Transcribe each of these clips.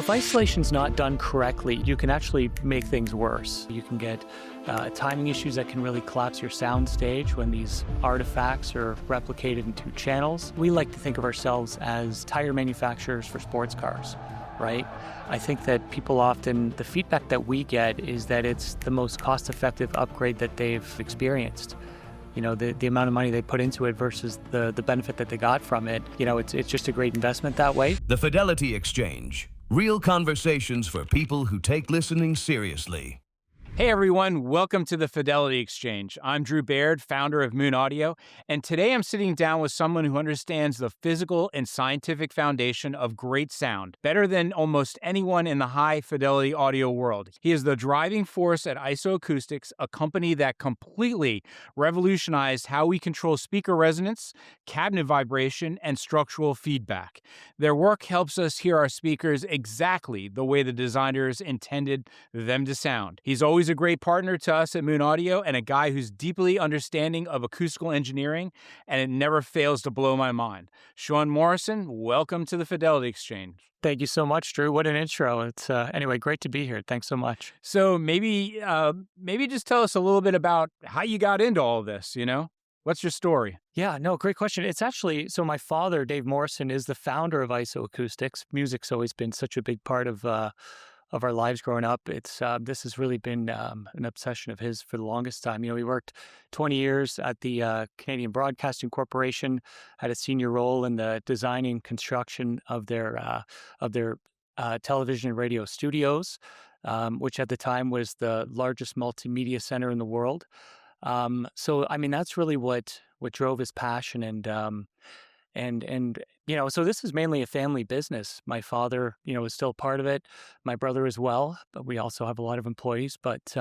If isolation's not done correctly, you can actually make things worse. You can get timing issues that can really collapse your sound stage when these artifacts are replicated into channels. We like to think of ourselves as tire manufacturers for sports cars, right? I think that people often, the feedback that we get is that it's the most cost-effective upgrade that they've experienced. You know, the amount of money they put into it versus the benefit that they got from it, you know, it's just a great investment that way. The Fidelity Exchange. Real conversations for people who take listening seriously. Hey everyone, welcome to the Fidelity Exchange. I'm Drew Baird, founder of Moon Audio, and today I'm sitting down with someone who understands the physical and scientific foundation of great sound, better than almost anyone in the high-fidelity audio world. He is the driving force at Acoustics, a company that completely revolutionized how we control speaker resonance, cabinet vibration, and structural feedback. Their work helps us hear our speakers exactly the way the designers intended them to sound. He's always a great partner to us at Moon Audio and a guy who's deeply understanding of acoustical engineering, and it never fails to blow my mind. Sean Morrison, welcome to the Fidelity Exchange. Thank you so much, Drew. What an intro. It's anyway, great to be here. Thanks so much. So maybe just tell us a little bit about how you got into all of this, you know? What's your story? Yeah, no, great question. It's actually, so my father, Dave Morrison, is the founder of Acoustics. Music's always been such a big part of our lives growing up. It's this has really been an obsession of his for the longest time. You know, he worked 20 years at the Canadian Broadcasting Corporation, had a senior role in the design and construction of their television and radio studios, which at the time was the largest multimedia center in the world. So I mean, that's really what drove his passion and you know, so this is mainly a family business. My father, you know, is still part of it. My brother as well, but we also have a lot of employees. But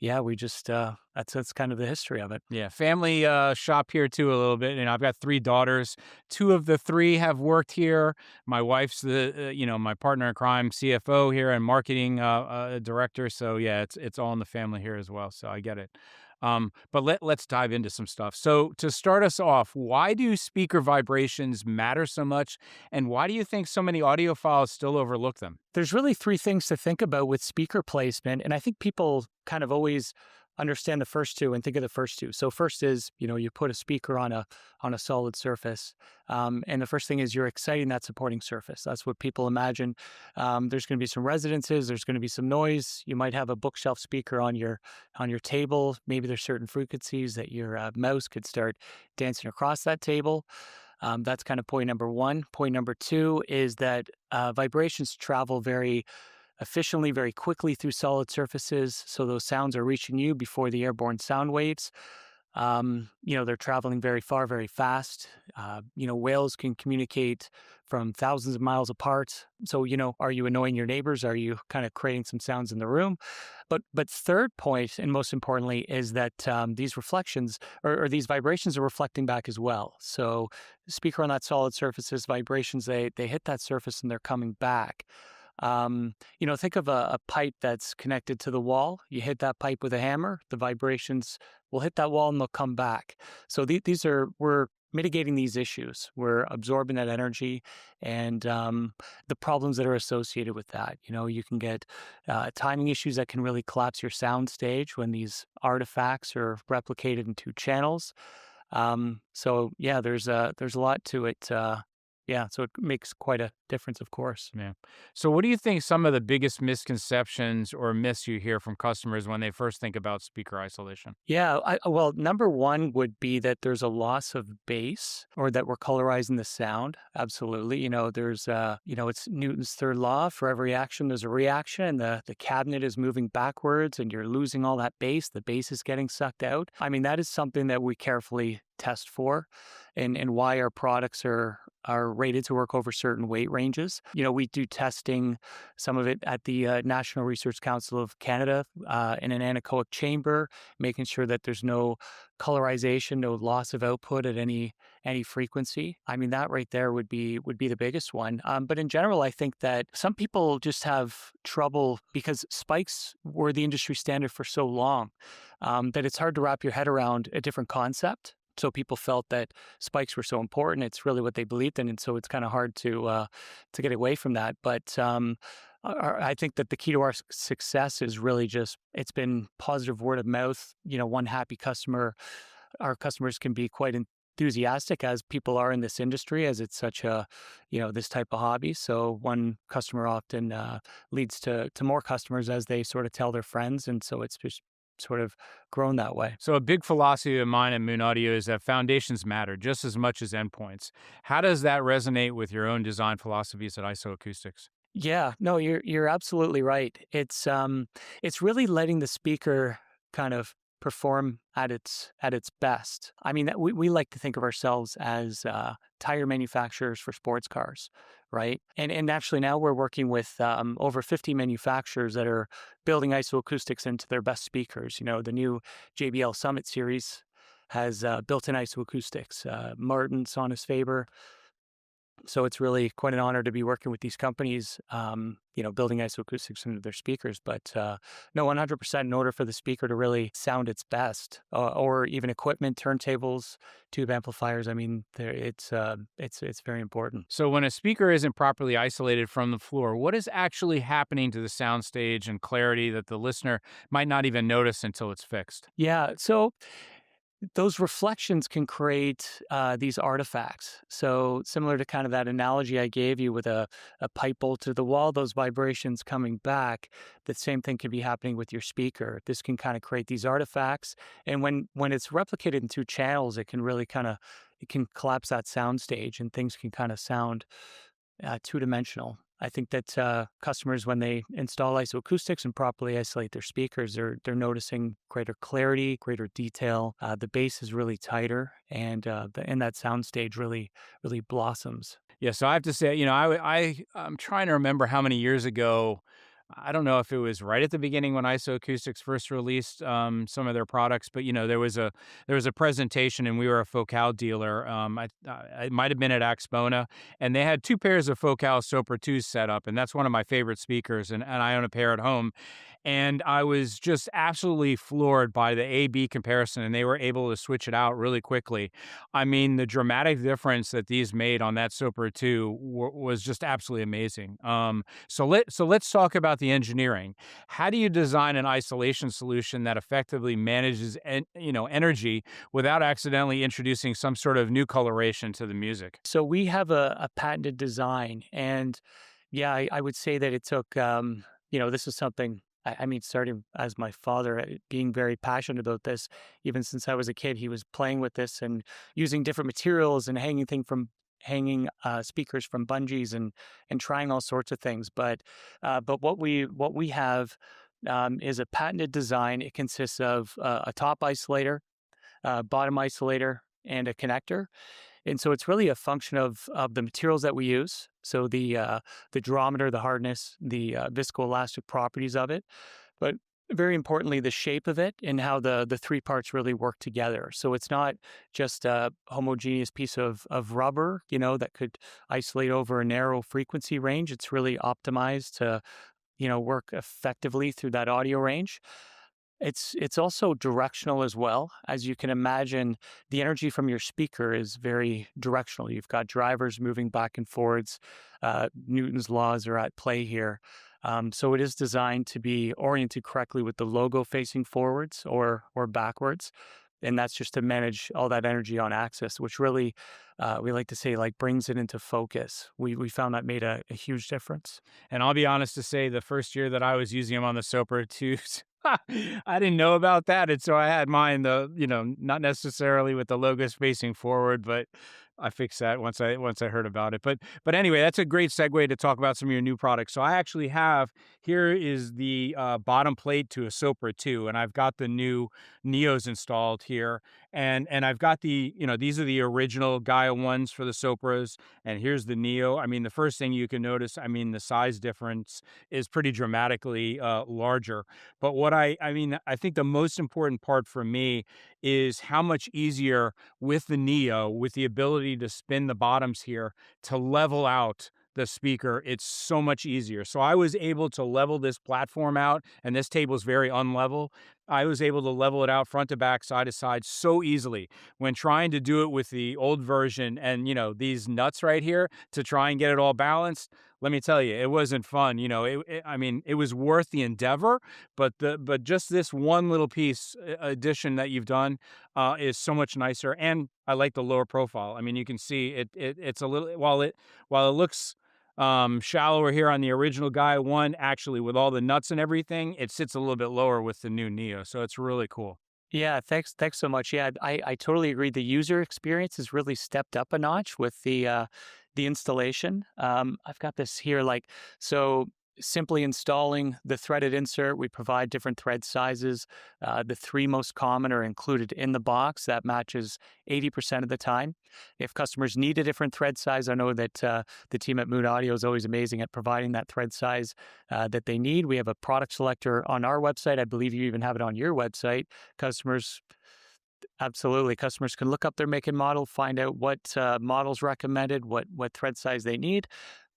yeah, we just that's kind of the history of it. Yeah, family shop here too a little bit. And I've got 3 daughters. 2 of the 3 have worked here. My wife's my partner in crime, CFO here, and marketing director. So yeah, it's all in the family here as well. So I get it. But let's dive into some stuff. So to start us off, why do speaker vibrations matter so much? And why do you think so many audiophiles still overlook them? There's really 3 things to think about with speaker placement. And I think people kind of always understand the first 2 and think of the first 2. So first is, you know, you put a speaker on a solid surface. And the first thing is you're exciting that supporting surface. That's what people imagine. There's going to be some resonances. There's going to be some noise. You might have a bookshelf speaker on your table. Maybe there's certain frequencies that your mouse could start dancing across that table. That's kind of point number 1. Point number 2 is that vibrations travel very efficiently, very quickly through solid surfaces. So those sounds are reaching you before the airborne sound waves. You know, they're traveling very far, very fast. You know, whales can communicate from thousands of miles apart. So, you know, are you annoying your neighbors? Are you kind of creating some sounds in the room? But third point, and most importantly, is that these reflections or these vibrations are reflecting back as well. So speaker on that solid surfaces, vibrations, they hit that surface and they're coming back. You know, think of a pipe that's connected to the wall. You hit that pipe with a hammer, the vibrations will hit that wall and they'll come back. So we're mitigating these issues. We're absorbing that energy and the problems that are associated with that. You know, you can get timing issues that can really collapse your sound stage when these artifacts are replicated into channels. So yeah, there's a lot to it. Yeah, so it makes quite a difference, of course. Yeah. So what do you think some of the biggest misconceptions or myths you hear from customers when they first think about speaker isolation? Yeah, well, number 1 would be that there's a loss of bass or that we're colorizing the sound. Absolutely. You know, there's, you know, it's Newton's third law. For every action, there's a reaction. The cabinet is moving backwards and you're losing all that bass. The bass is getting sucked out. I mean, that is something that we carefully test for and why our products are rated to work over certain weight ranges. You know, we do testing, some of it at the National Research Council of Canada in an anechoic chamber, making sure that there's no colorization, no loss of output at any frequency. I mean, that right there would be the biggest one. But in general, I think that some people just have trouble because spikes were the industry standard for so long that it's hard to wrap your head around a different concept. So people felt that spikes were so important. It's really what they believed in, and so it's kind of hard to get away from that. But I think that the key to our success is really just it's been positive word of mouth. One happy customer. Our customers can be quite enthusiastic as people are in this industry, as it's such a this type of hobby. So one customer often leads to more customers as they sort of tell their friends, and so it's just sort of grown that way. So a big philosophy of mine at Moon Audio is that foundations matter just as much as endpoints. How does that resonate with your own design philosophies at ISO Acoustics? Yeah, no, you're absolutely right. It's really letting the speaker kind of perform at its best. I mean, we like to think of ourselves as tire manufacturers for sports cars, right? And actually now we're working with over 50 manufacturers that are building isoacoustics into their best speakers. The new JBL Summit series has built-in isoacoustics. Martin, Sonus Faber. So it's really quite an honor to be working with these companies, building isoacoustics into their speakers. But no, 100% in order for the speaker to really sound its best, or even equipment, turntables, tube amplifiers. I mean, it's very important. So when a speaker isn't properly isolated from the floor, what is actually happening to the soundstage and clarity that the listener might not even notice until it's fixed? Yeah. So those reflections can create these artifacts. So similar to kind of that analogy I gave you with a pipe bolted to the wall, those vibrations coming back, the same thing can be happening with your speaker. This can kind of create these artifacts. And when it's replicated in two channels, it can really it can collapse that sound stage and things can kind of sound two-dimensional. I think that customers, when they install isoacoustics and properly isolate their speakers, they're noticing greater clarity, greater detail. The bass is really tighter, and that sound stage really blossoms. Yeah, so I have to say, I'm trying to remember how many years ago. I don't know if it was right at the beginning when ISO Acoustics first released some of their products, but there was a presentation and we were a Focal dealer. It might have been at Axpona, and they had two pairs of Focal Sopra 2s set up, and that's one of my favorite speakers, and I own a pair at home. And I was just absolutely floored by the A/B comparison, and they were able to switch it out really quickly. I mean, the dramatic difference that these made on that Sopra 2 was just absolutely amazing. So let's talk about the engineering. How do you design an isolation solution that effectively manages energy without accidentally introducing some sort of new coloration to the music? So we have a patented design, and yeah, I would say that it took this is something. I mean, starting as my father being very passionate about this, even since I was a kid, he was playing with this and using different materials and hanging speakers from bungees and trying all sorts of things. But what we have is a patented design. It consists of a top isolator, bottom isolator, and a connector. And so it's really a function of the materials that we use. So the durometer, the hardness, the viscoelastic properties of it, but very importantly, the shape of it and how the three parts really work together. So it's not just a homogeneous piece of rubber, that could isolate over a narrow frequency range. It's really optimized to work effectively through that audio range. It's also directional as well. As you can imagine, the energy from your speaker is very directional. You've got drivers moving back and forwards. Newton's laws are at play here. So it is designed to be oriented correctly with the logo facing forwards or backwards. And that's just to manage all that energy on axis, which really, we like to say, like brings it into focus. We found that made a huge difference. And I'll be honest to say, the first year that I was using them on the Sopra 2s, I didn't know about that. And so I had mine, not necessarily with the logos facing forward, but I fixed that once I heard about it. But anyway, that's a great segue to talk about some of your new products. So I actually have, here is the bottom plate to a Sopra 2, and I've got the new Neos installed here. And I've got these are the original Gaia ones for the Sopras, and here's the Neo. I mean, the first thing you can notice, I mean, the size difference is pretty dramatically larger. But I think the most important part for me is how much easier with the Neo, with the ability to spin the bottoms here, to level out the speaker, it's so much easier. So I was able to level this platform out, and this table's very unlevel. I was able to level it out front to back, side to side so easily when trying to do it with the old version and, these nuts right here to try and get it all balanced. Let me tell you, it wasn't fun. I mean, it was worth the endeavor, but just this one little piece addition that you've done is so much nicer, and I like the lower profile. I mean, you can see it's a little while it looks shallower here on the original Gaia one. Actually, with all the nuts and everything, it sits a little bit lower with the new Neo, so it's really cool. Yeah, thanks so much. Yeah, I totally agree. The user experience has really stepped up a notch with the installation. I've got this here, like, so simply installing the threaded insert. We provide different thread sizes. The three most common are included in the box. That matches 80% of the time. If customers need a different thread size, I know that the team at Moon Audio is always amazing at providing that thread size that they need. We have a product selector on our website. I believe you even have it on your website. Customers, absolutely, customers can look up their make and model, find out what models recommended, what thread size they need.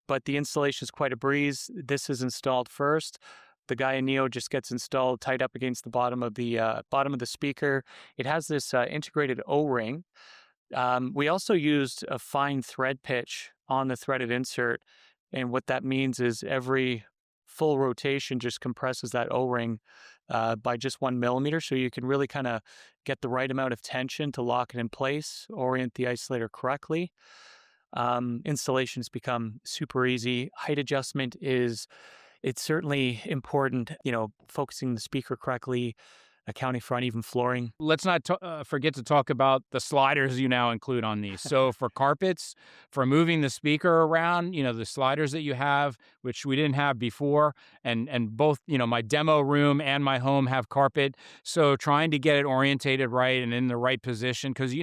But the installation is quite a breeze. This is installed first. The Gaia Neo just gets installed tight up against the bottom of the speaker. It has this integrated O-ring. We also used a fine thread pitch on the threaded insert, and what that means is every full rotation just compresses that O-ring by just 1 millimeter, so you can really kind of get the right amount of tension to lock it in place, orient the isolator correctly. Installations become super easy. Height adjustment it's certainly important, focusing the speaker correctly, accounting for uneven flooring. Let's not forget to talk about the sliders you now include on these. So for carpets, for moving the speaker around, the sliders that you have, which we didn't have before, and both, my demo room and my home have carpet. So trying to get it orientated right and in the right position, because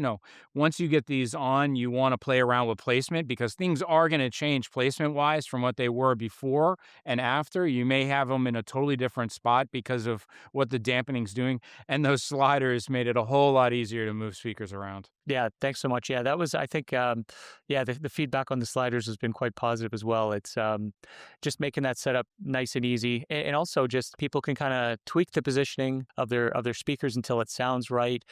once you get these on, you want to play around with placement because things are going to change placement wise from what they were before and after. You may have them in a totally different spot because of what the dampening's doing. And those sliders made it a whole lot easier to move speakers around. Yeah, thanks so much. Yeah, that was, I think, the feedback on the sliders has been quite positive as well. It's just making that setup nice and easy. And also just people can kind of tweak the positioning of their speakers until it sounds right.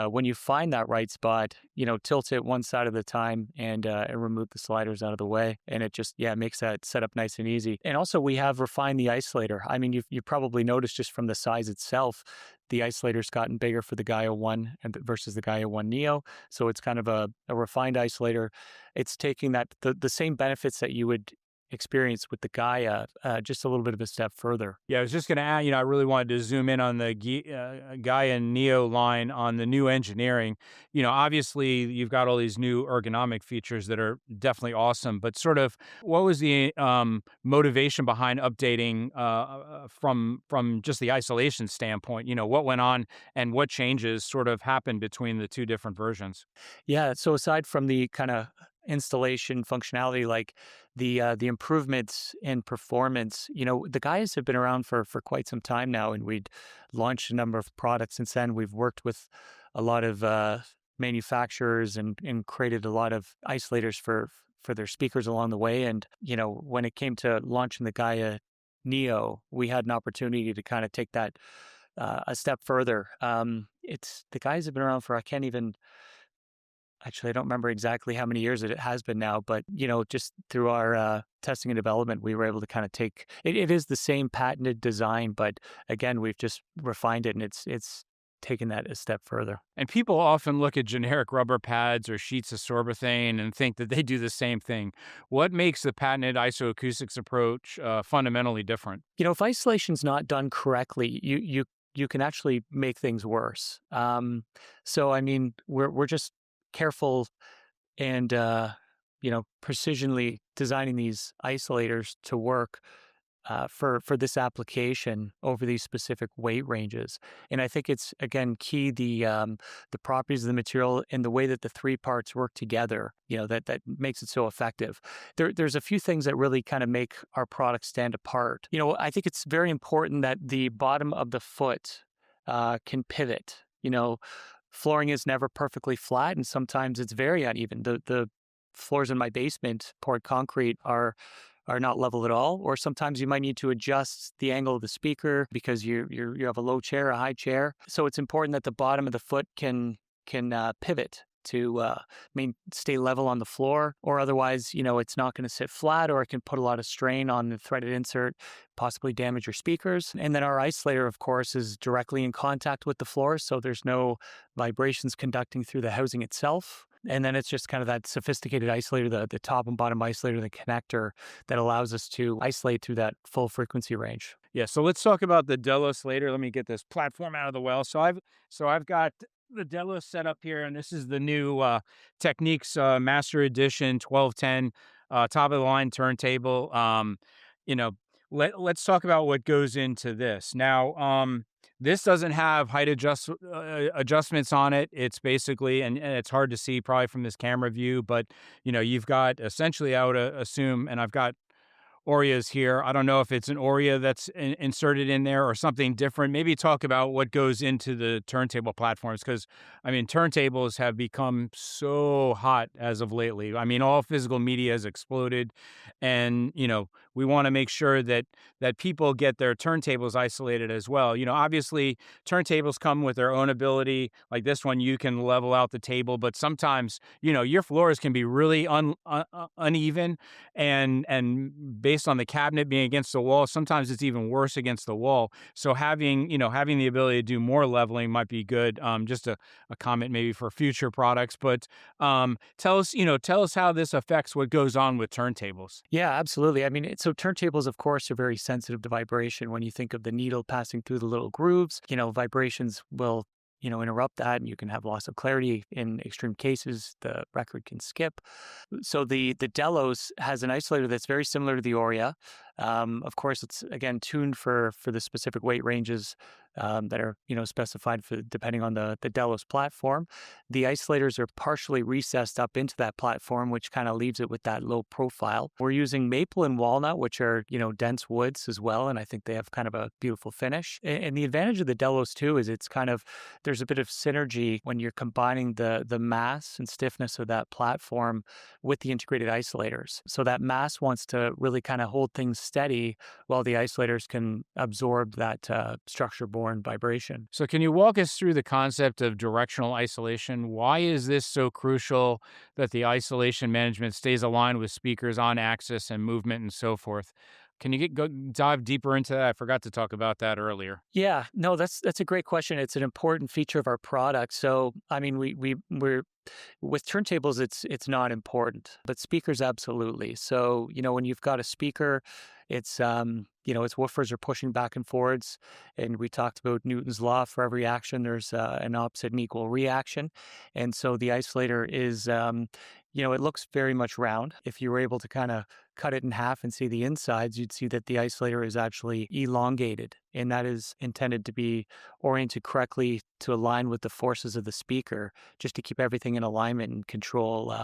When you find that right spot, tilt it one side at a time and remove the sliders out of the way. And it just, makes that setup nice and easy. And also we have refined the isolator. I mean, you probably noticed just from the size itself, the isolator's gotten bigger for the Gaia 1 versus the Gaia 1 Neo. So it's kind of a refined isolator. It's taking the same benefits that you would experience with the Gaia, just a little bit of a step further. Yeah, I was just going to add, I really wanted to zoom in on the Gaia Neo line on the new engineering. Obviously you've got all these new ergonomic features that are definitely awesome, but sort of what was the motivation behind updating from just the isolation standpoint? What went on and what changes sort of happened between the two different versions? Yeah. So aside from the kind of installation functionality, like the improvements in performance, the guys have been around for quite some time now, and we'd launched a number of products since then. We've worked with a lot of manufacturers and created a lot of isolators for their speakers along the way. And when it came to launching the Gaia Neo, we had an opportunity to kind of take that a step further. It's the guys have been around for, I can't even. Actually, I don't remember exactly how many years it has been now, but just through our testing and development, we were able to kind of take it. It is the same patented design, but again, we've just refined it, and it's taken that a step further. And people often look at generic rubber pads or sheets of sorbothane and think that they do the same thing. What makes the patented isoacoustics approach fundamentally different? If isolation's not done correctly, you can actually make things worse. So I mean, we're just careful and precisionally designing these isolators to work for this application over these specific weight ranges. And I think it's again key the properties of the material and the way that the three parts work together. That makes it so effective. There's a few things that really kind of make our product stand apart. I think it's very important that the bottom of the foot can pivot. Flooring is never perfectly flat, and sometimes it's very uneven. The floors in my basement, poured concrete, are not level at all. Or sometimes you might need to adjust the angle of the speaker because you have a low chair, a high chair. So it's important that the bottom of the foot can pivot to stay level on the floor, or otherwise, it's not going to sit flat, or it can put a lot of strain on the threaded insert, possibly damage your speakers. And then our isolator, of course, is directly in contact with the floor, so there's no vibrations conducting through the housing itself. And then it's just kind of that sophisticated isolator, the top and bottom isolator, the connector that allows us to isolate through that full frequency range. Yeah, so let's talk about the Delos later. Let me get this platform out of the well. So I've got the Delos set up here, and this is the new Techniques Master Edition 1210 top of the line turntable. You know, let's talk about what goes into this. Now, this doesn't have height adjustments on it. It's basically, and it's hard to see probably from this camera view, but you've got essentially, I would assume, and I've got Orias here. I don't know if it's an Oria that's inserted in there or something different. Maybe talk about what goes into the turntable platforms, because turntables have become so hot as of lately. All physical media has exploded, and we want to make sure that people get their turntables isolated as well. Obviously turntables come with their own ability. Like this one, you can level out the table, but sometimes your floors can be really uneven, and based on the cabinet being against the wall, sometimes it's even worse against the wall. So having the ability to do more leveling might be good. Just a comment maybe for future products, but tell us how this affects what goes on with turntables. Yeah, absolutely. So turntables, of course, are very sensitive to vibration. When you think of the needle passing through the little grooves, vibrations will interrupt that, and you can have loss of clarity. In extreme cases, the record can skip. So the Delos has an isolator that's very similar to the Oria. Of course, it's again tuned for the specific weight ranges that are specified for depending on the Delos platform. The isolators are partially recessed up into that platform, which kind of leaves it with that low profile. We're using maple and walnut, which are dense woods as well, and I think they have kind of a beautiful finish. And the advantage of the Delos too is it's kind of, there's a bit of synergy when you're combining the mass and stiffness of that platform with the integrated isolators. So that mass wants to really kind of hold things steady while the isolators can absorb that structure-borne vibration. So can you walk us through the concept of directional isolation? Why is this so crucial that the isolation management stays aligned with speakers on axis and movement and so forth? Can you dive deeper into that? I forgot to talk about that earlier. Yeah, no, that's a great question. It's an important feature of our product. So, we're with turntables, it's not important, but speakers absolutely. So, when you've got a speaker, it's its woofers are pushing back and forwards, and we talked about Newton's law. For every action, there's an opposite and equal reaction, and so the isolator is, it looks very much round. If you were able to kind of cut it in half and see the insides, you'd see that the isolator is actually elongated, and that is intended to be oriented correctly to align with the forces of the speaker, just to keep everything in alignment and control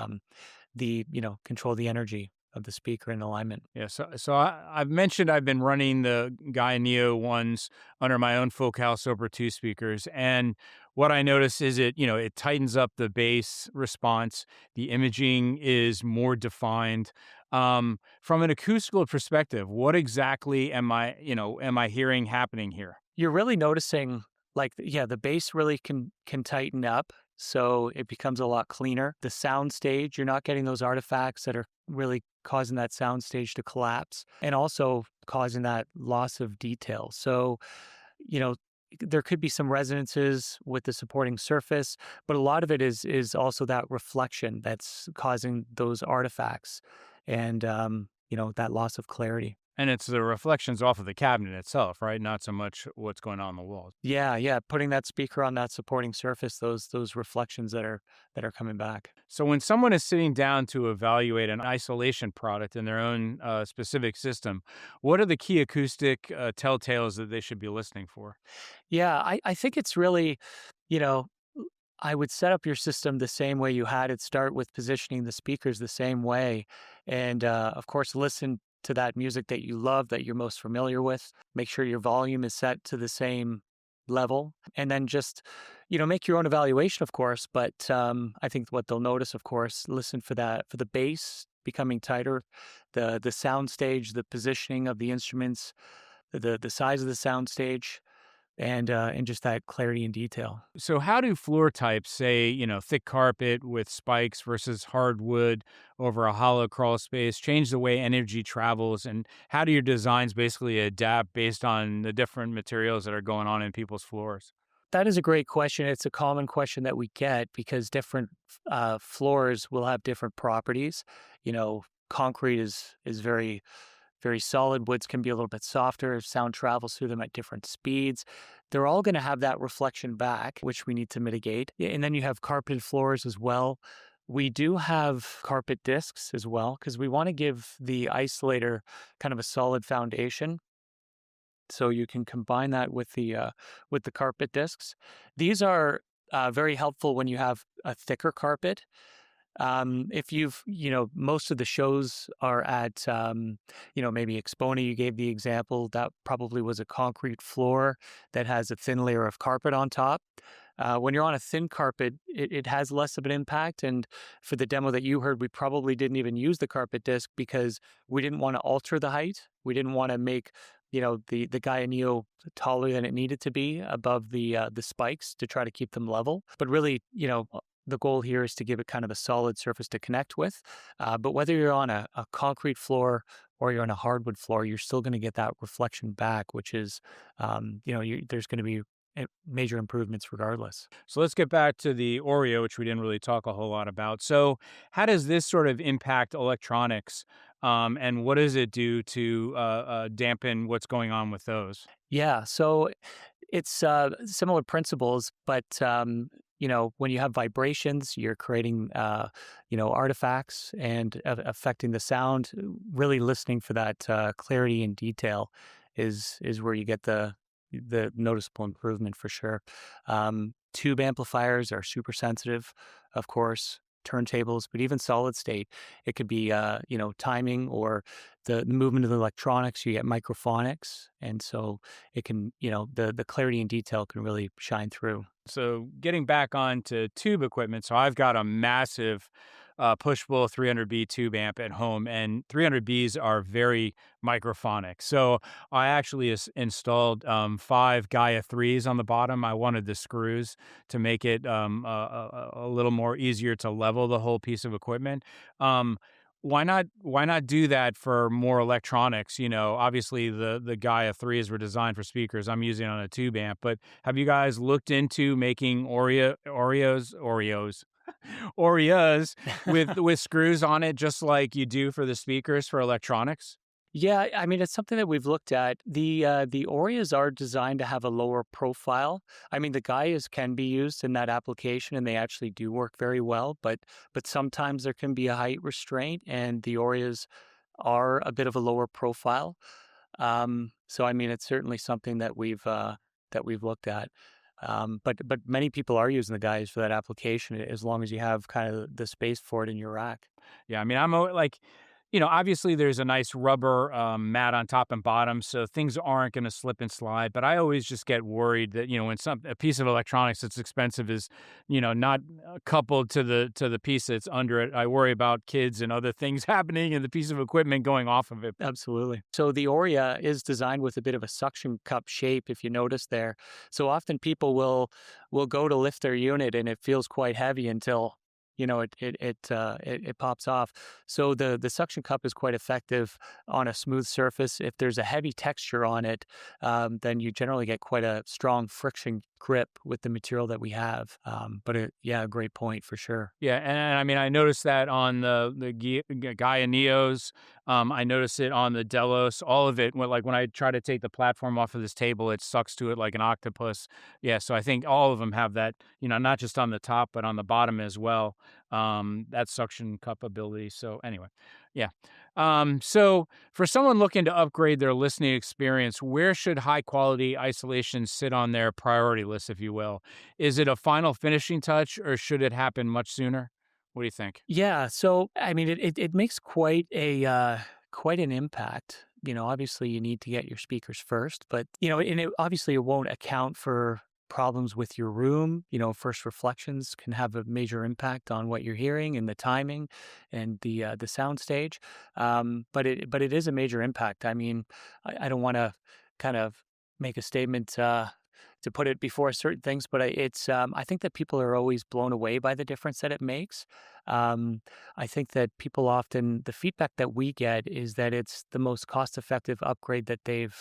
control the energy of the speaker in alignment. Yeah, so I've mentioned I've been running the Gaia Neo ones under my own Focal Super 2 speakers, and what I notice is it tightens up the bass response. The imaging is more defined. From an acoustical perspective, what exactly am I hearing happening here? You're really noticing, like, yeah, the bass really can tighten up, so it becomes a lot cleaner. The sound stage, you're not getting those artifacts that are really causing that sound stage to collapse, and also causing that loss of detail. So, there could be some resonances with the supporting surface, but a lot of it is also that reflection that's causing those artifacts, and that loss of clarity. And it's the reflections off of the cabinet itself, right? Not so much what's going on the walls. Yeah, putting that speaker on that supporting surface, those reflections that are coming back. So when someone is sitting down to evaluate an isolation product in their own specific system, what are the key acoustic telltales that they should be listening for? Yeah, I think it's really, you know, I would set up your system the same way you had it. Start with positioning the speakers the same way. And of course, listen to that music that you love, that you're most familiar with. Make sure your volume is set to the same level. And then just, Make your own evaluation, of course, but I think what they'll notice, of course, listen for the bass becoming tighter, the sound stage, the positioning of the instruments, the size of the sound stage, and just that clarity and detail. So, how do floor types, say, thick carpet with spikes versus hardwood over a hollow crawl space, change the way energy travels? And how do your designs basically adapt based on the different materials that are going on in people's floors? That is a great question. It's a common question that we get because different floors will have different properties. Concrete is very solid. Woods can be a little bit softer. Sound travels through them at different speeds. They're all going to have that reflection back, which we need to mitigate. Yeah, and then you have carpeted floors as well. We do have carpet discs as well because we want to give the isolator kind of a solid foundation. So you can combine that with the carpet discs. These are very helpful when you have a thicker carpet. If most of the shows are at, maybe Expona, you gave the example, that probably was a concrete floor that has a thin layer of carpet on top. When you're on a thin carpet, it has less of an impact. And for the demo that you heard, we probably didn't even use the carpet disc because we didn't want to alter the height. We didn't want to make, the Gaia Neo taller than it needed to be above the spikes to try to keep them level. But really, the goal here is to give it kind of a solid surface to connect with. But whether you're on a concrete floor or you're on a hardwood floor, you're still going to get that reflection back, which is, there's going to be major improvements regardless. So let's get back to the Oreo, which we didn't really talk a whole lot about. So, how does this sort of impact electronics, and what does it do to dampen what's going on with those? Yeah, so it's similar principles, but when you have vibrations, you're creating artifacts and affecting the sound. Really listening for that clarity and detail is where you get the noticeable improvement for sure. Tube amplifiers are super sensitive, of course. Turntables, but even solid state, it could be timing or the movement of the electronics. You get microphonics, and so it can the clarity and detail can really shine through. So, getting back onto tube equipment, so I've got a massive push-pull 300B tube amp at home, and 300Bs are very microphonic. So, I actually installed 5 Gaia 3s on the bottom. I wanted the screws to make it a little more easier to level the whole piece of equipment. Um, why not do that for more electronics? Obviously the Gaia 3s were designed for speakers. I'm using it on a tube amp, but have you guys looked into making Oreos with screws on it, just like you do for the speakers for electronics? Yeah, I mean, it's something that we've looked at. The Oreos are designed to have a lower profile. I mean, the Gaias can be used in that application, and they actually do work very well. But sometimes there can be a height restraint, and the Oreos are a bit of a lower profile. So I mean, it's certainly something that we've looked at. But many people are using the Gaias for that application as long as you have kind of the space for it in your rack. Yeah, I mean, like, obviously there's a nice rubber mat on top and bottom, so things aren't going to slip and slide. But I always just get worried that when a piece of electronics that's expensive is, not coupled to the piece that's under it. I worry about kids and other things happening and the piece of equipment going off of it. Absolutely. So the Oria is designed with a bit of a suction cup shape, if you notice there. So often people will go to lift their unit and it feels quite heavy until it pops off. So the suction cup is quite effective on a smooth surface. If there's a heavy texture on it, then you generally get quite a strong friction grip with the material that we have. Yeah, great point for sure. Yeah, and I mean, I noticed that on the Gaia Neos. I noticed it on the Delos. All of it, when I try to take the platform off of this table, it sucks to it like an octopus. Yeah, so I think all of them have that. Not just on the top, but on the bottom as well. That suction cup ability. So anyway, yeah. So for someone looking to upgrade their listening experience, where should high quality isolation sit on their priority list, if you will? Is it a final finishing touch or should it happen much sooner? What do you think? Yeah, so I mean, it makes quite an impact. Obviously, you need to get your speakers first, but obviously it won't account for problems with your room. First reflections can have a major impact on what you're hearing and the timing and the sound stage. But it is a major impact. I mean, I don't want to kind of make a statement to put it before certain things, but I think that people are always blown away by the difference that it makes. Um, I think that people often the feedback that we get is that it's the most cost effective upgrade that they've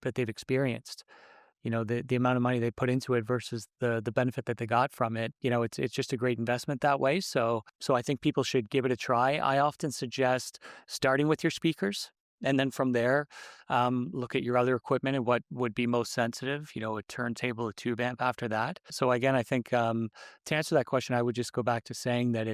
experienced. The amount of money they put into it versus the benefit that they got from it. It's just a great investment that way. So I think people should give it a try. I often suggest starting with your speakers. And then from there, look at your other equipment and what would be most sensitive, a turntable, a tube amp after that. So again, I think to answer that question, I would just go back to saying that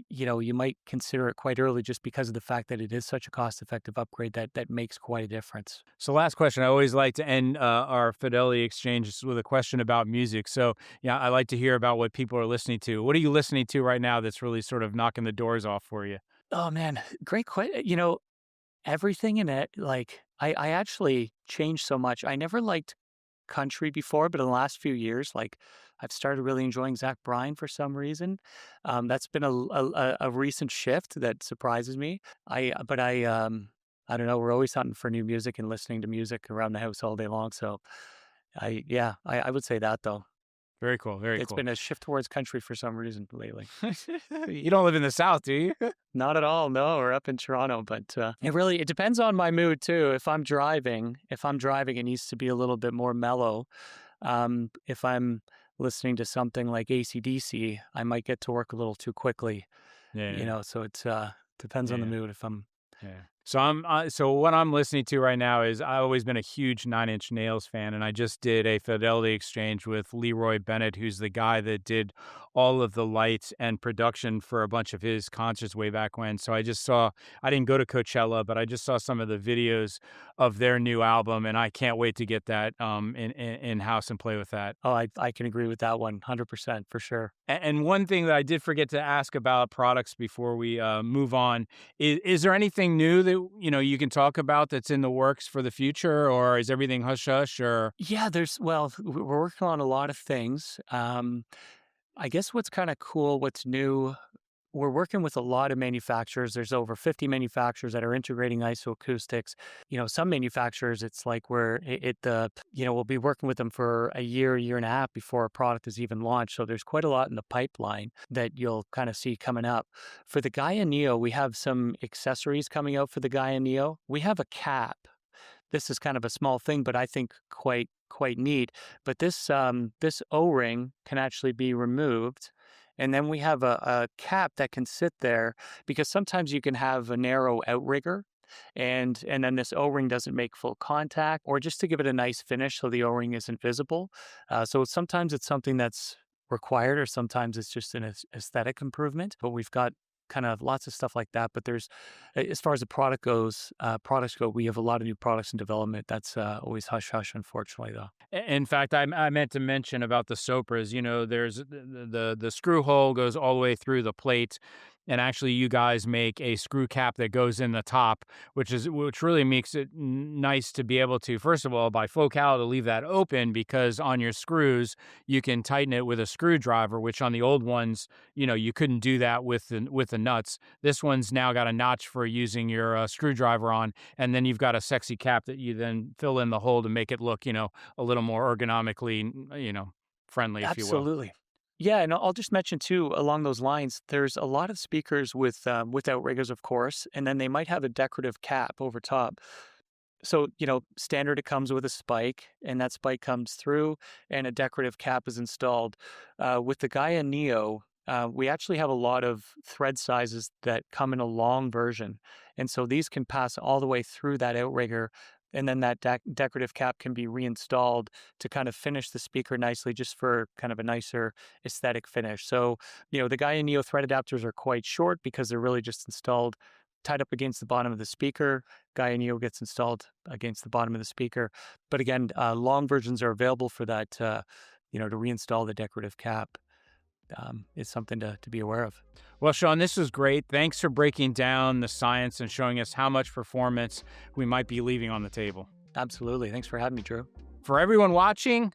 you might consider it quite early just because of the fact that it is such a cost-effective upgrade that makes quite a difference. So last question, I always like to end our Fidelity exchanges with a question about music. So yeah, I like to hear about what people are listening to. What are you listening to right now that's really sort of knocking the doors off for you? Oh man, great question. Everything in it, like I actually changed so much. I never liked country before, but in the last few years, like I've started really enjoying Zach Bryan for some reason. That's been a recent shift that surprises me. I don't know. We're always hunting for new music and listening to music around the house all day long. So I would say that though. Very cool. Very It's cool. been a shift towards country for some reason lately. You don't live in the South, do you? Not at all, no. We're up in Toronto, but it depends on my mood too. If I'm driving, it needs to be a little bit more mellow. If I'm listening to something like AC/DC, I might get to work a little too quickly. Yeah. So it depends on the Yeah. mood. If I'm Yeah. So what I'm listening to right now is I've always been a huge Nine Inch Nails fan, and I just did a Fidelity exchange with Leroy Bennett, who's the guy that did all of the lights and production for a bunch of his concerts way back when. So I didn't go to Coachella, but I just saw some of the videos of their new album, and I can't wait to get that in house and play with that. oh, I can agree with that 100% for sure. And one thing that I did forget to ask about products before we move on is there anything new that you can talk about that's in the works for the future, or is everything hush hush? Or Yeah, we're working on a lot of things. I guess what's kind of cool, what's new, we're working with a lot of manufacturers. There's over 50 manufacturers that are integrating isoacoustics. Some manufacturers, it's like we'll be working with them for a year and a half before a product is even launched. So there's quite a lot in the pipeline that you'll kind of see coming up. For the Gaia Neo, we have some accessories coming out for the Gaia Neo. We have a cap. This is kind of a small thing, but I think quite neat. But this O-ring can actually be removed, and then we have a cap that can sit there because sometimes you can have a narrow outrigger, and then this O-ring doesn't make full contact, or just to give it a nice finish so the O-ring isn't visible. So sometimes it's something that's required, or sometimes it's just an aesthetic improvement. But we've got kind of lots of stuff like that. But as far as the products go, we have a lot of new products in development. That's always hush hush, unfortunately, though. in fact, I meant to mention about the Sopras. There's the screw hole goes all the way through the plate, and actually, you guys make a screw cap that goes in the top, which really makes it nice to be able to, first of all, by focal, to leave that open, because on your screws you can tighten it with a screwdriver, which on the old ones, you couldn't do that with the nuts. This one's now got a notch for using your screwdriver on, and then you've got a sexy cap that you then fill in the hole to make it look, a little more ergonomically, friendly, if you will. Absolutely. Yeah, and I'll just mention too, along those lines, there's a lot of speakers with outriggers, of course, and then they might have a decorative cap over top. So, standard, it comes with a spike, and that spike comes through, and a decorative cap is installed. With the Gaia Neo, we actually have a lot of thread sizes that come in a long version. And so these can pass all the way through that outrigger, and then that decorative cap can be reinstalled to kind of finish the speaker nicely, just for kind of a nicer aesthetic finish. So, the Gaia Neo thread adapters are quite short because they're really just installed tied up against the bottom of the speaker. Gaia Neo gets installed against the bottom of the speaker. But again, long versions are available for that, to reinstall the decorative cap. Is something to be aware of. Well, Sean, this was great. Thanks for breaking down the science and showing us how much performance we might be leaving on the table. Absolutely. Thanks for having me, Drew. For everyone watching,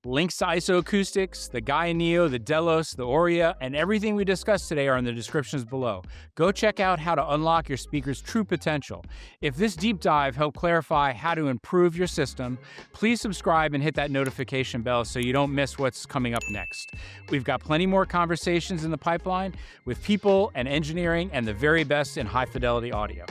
Links to ISO Acoustics, the Gaia Neo, the Delos, the Aurea, and everything we discussed today are in the descriptions below. Go check out how to unlock your speaker's true potential. If this deep dive helped clarify how to improve your system, please subscribe and hit that notification bell so you don't miss what's coming up next. We've got plenty more conversations in the pipeline with people and engineering and the very best in high-fidelity audio.